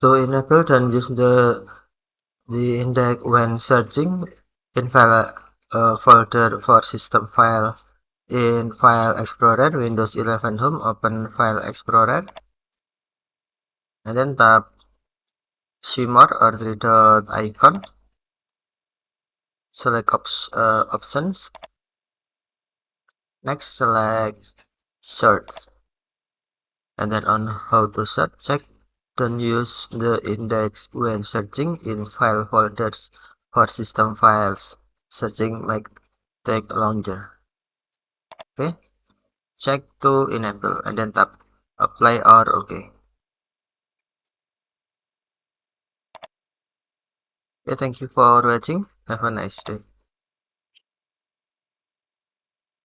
To enable, then use the index when searching in file folder for system file. In File Explorer, Windows 11 Home, open File Explorer, and then tap shimmer or three-dot icon. Select options. Next, select search, and then on how to search, check don't use the index when searching in file folders for system files. Searching might take longer. Okay, check to enable, and then tap apply or OK. Okay, thank you for watching. Have a nice day.